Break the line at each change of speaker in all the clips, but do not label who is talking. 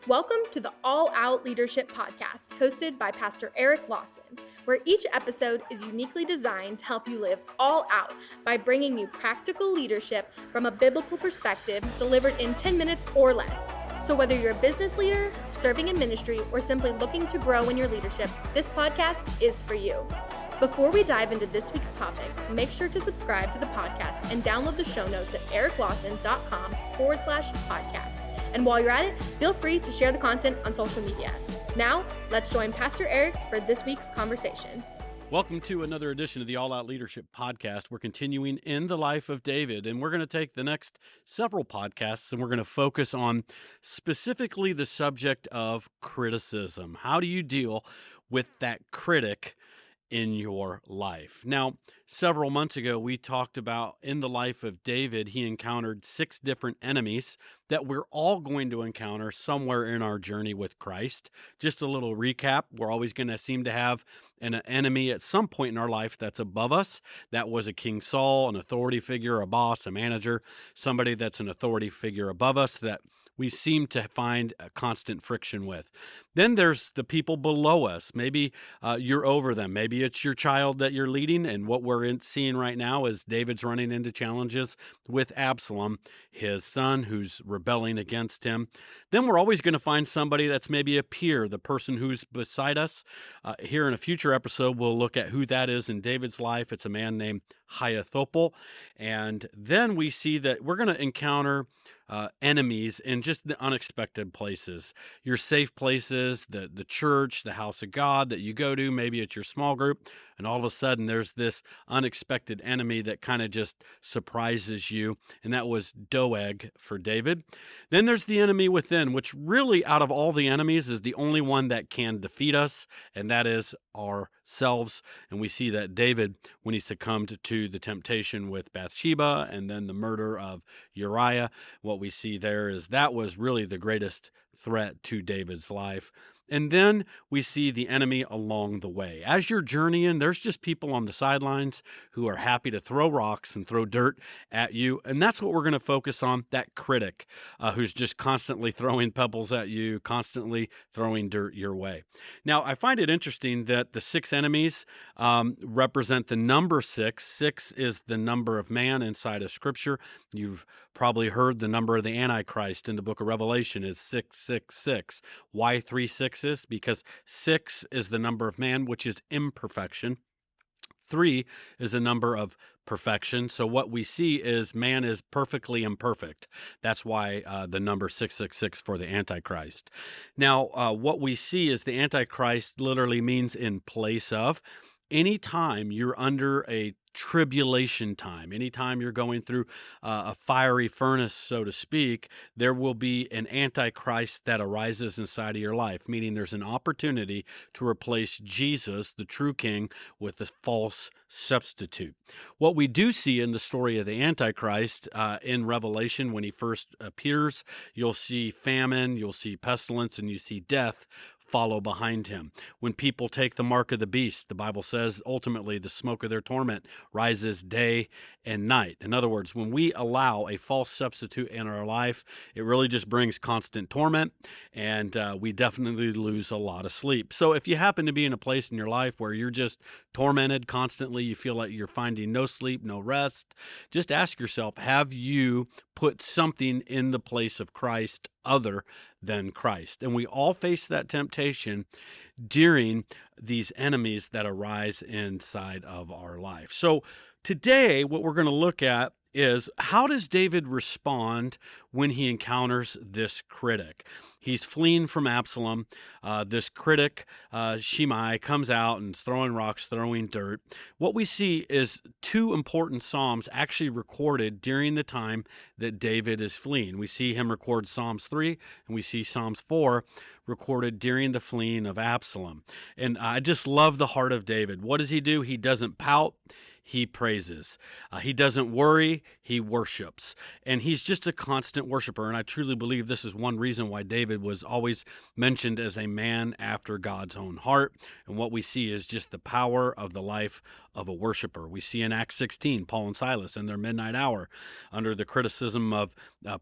Welcome to the All Out Leadership Podcast, hosted by Pastor Erik Lawson, where each episode is uniquely designed to help you live all out by bringing you practical leadership from a biblical perspective delivered in 10 minutes or less. So whether you're a business leader, serving in ministry, or simply looking to grow in your leadership, this podcast is for you. Before we dive into this week's topic, make sure to subscribe to the podcast and download the show notes at eriklawson.com/podcast. And while you're at it, feel free to share the content on social media. Now, let's join Pastor Erik for this week's conversation.
Welcome to another edition of the All Out Leadership Podcast. We're continuing in the life of David, and we're going to take the next several podcasts and we're going to focus on specifically the subject of criticism. How do you deal with that critic in your life? Now, several months ago, we talked about in the life of David, he encountered 6 different enemies that we're all going to encounter somewhere in our journey with Christ. Just a little recap, we're always going to seem to have an enemy at some point in our life that's above us. That was a King Saul, an authority figure, a boss, a manager, somebody that's an authority figure above us that we seem to find a constant friction with. Then there's the people below us. Maybe you're over them. Maybe it's your child that you're leading. And what we're seeing right now is David's running into challenges with Absalom, his son, who's rebelling against him. Then we're always going to find somebody that's maybe a peer, the person who's beside us. Here in a future episode, we'll look at who that is in David's life. It's a man named Ahithophel. And then we see that we're going to encounter enemies in just the unexpected places, your safe places, the church, the house of God that you go to, maybe it's your small group, and all of a sudden there's this unexpected enemy that kind of just surprises you, and that was Doeg for David. Then there's the enemy within, which really out of all the enemies is the only one that can defeat us, and that is ourselves. And we see that David, when he succumbed to the temptation with Bathsheba and then the murder of Uriah, what we see there is that was really the greatest threat to David's life. And then we see the enemy along the way. As you're journeying, there's just people on the sidelines who are happy to throw rocks and throw dirt at you. And that's what we're going to focus on, that critic who's just constantly throwing pebbles at you, constantly throwing dirt your way. Now, I find it interesting that the 6 enemies represent the number 6. 6 is the number of man inside of Scripture. You've probably heard the number of the Antichrist in the book of Revelation is 666. Why 3 6s? Because 6 is the number of man, which is imperfection. 3 is a number of perfection. So what we see is man is perfectly imperfect. That's why the number 666 for the Antichrist. Now, what we see is the Antichrist literally means in place of. Anytime you're under a tribulation time, anytime you're going through a fiery furnace, so to speak, there will be an antichrist that arises inside of your life, meaning there's an opportunity to replace Jesus, the true king, with a false substitute. What we do see in the story of the Antichrist in Revelation, when he first appears, you'll see famine, you'll see pestilence, and you see death follow behind him. When people take the mark of the beast, the Bible says ultimately the smoke of their torment rises day and night. In other words, when we allow a false substitute in our life, it really just brings constant torment, and we definitely lose a lot of sleep. So if you happen to be in a place in your life where you're just tormented constantly, you feel like you're finding no sleep, no rest, just ask yourself, have you put something in the place of Christ other than Christ? And we all face that temptation during these enemies that arise inside of our life. So today, what we're going to look at is how does David respond when he encounters this critic? He's fleeing from Absalom. This critic, Shimei, comes out and is throwing rocks, throwing dirt. What we see is 2 important Psalms actually recorded during the time that David is fleeing. We see him record Psalms 3, and we see Psalms 4 recorded during the fleeing of Absalom. And I just love the heart of David. What does he do? He doesn't pout. He praises. He doesn't worry. He worships. And he's just a constant worshiper. And I truly believe this is one reason why David was always mentioned as a man after God's own heart. And what we see is just the power of the life of a worshiper. We see in Acts 16, Paul and Silas in their midnight hour under the criticism of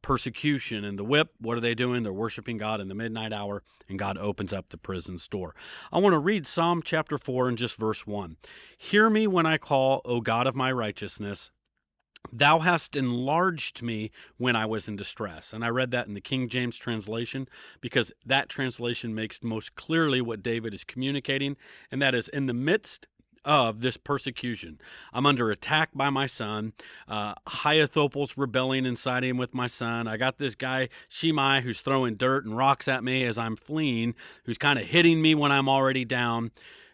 persecution and the whip. What are they doing? They're worshiping God in the midnight hour, and God opens up the prison's door. I want to read Psalm chapter 4 and just verse 1. Hear me when I call, O God of my righteousness. Thou hast enlarged me when I was in distress. And I read that in the King James translation because that translation makes most clearly what David is communicating, and that is in the midst of this persecution. I'm under attack by my son. Ahithophel's rebelling and siding with my son. I got this guy, Shimei, who's throwing dirt and rocks at me as I'm fleeing, who's kind of hitting me when I'm already down.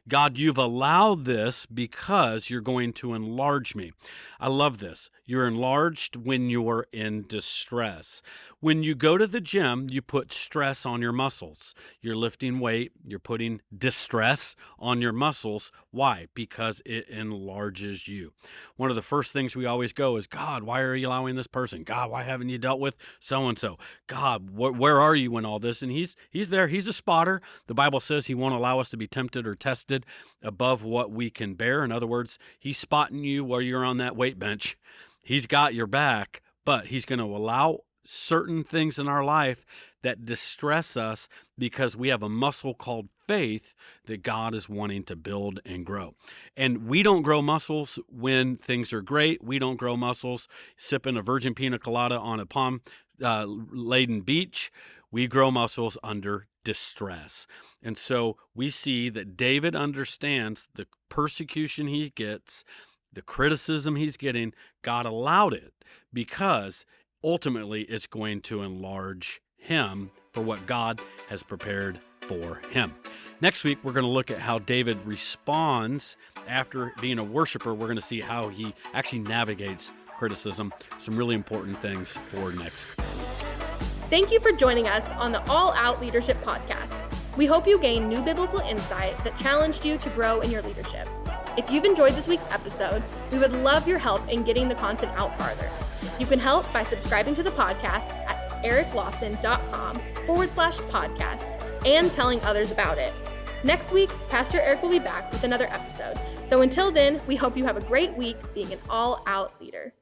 God, you've allowed this because you're going to enlarge me. I love this. You're enlarged when you're in distress. When you go to the gym, you put stress on your muscles. You're lifting weight. You're putting distress on your muscles. Why? Because it enlarges you. One of the first things we always go is, God, why are you allowing this person? God, why haven't you dealt with so-and-so? God, where are you in all this? And he's there. He's a spotter. The Bible says he won't allow us to be tempted or tested above what we can bear. In other words, he's spotting you while you're on that weight bench. He's got your back, but he's going to allow certain things in our life that distress us because we have a muscle called faith that God is wanting to build and grow. And we don't grow muscles when things are great. We don't grow muscles sipping a virgin pina colada on a palm-laden beach. We grow muscles under distress. And so we see that David understands the persecution he gets, the criticism he's getting. God allowed it because ultimately it's going to enlarge him for what God has prepared for him. Next week, we're going to look at how David responds after being a worshiper. We're going to see how he actually navigates criticism. Some really important things for next.
Thank you for joining us on the All Out Leadership Podcast. We hope you gained new biblical insight that challenged you to grow in your leadership. If you've enjoyed this week's episode, we would love your help in getting the content out farther. You can help by subscribing to the podcast at eriklawson.com/podcast and telling others about it. Next week, Pastor Erik will be back with another episode. So until then, we hope you have a great week being an all-out leader.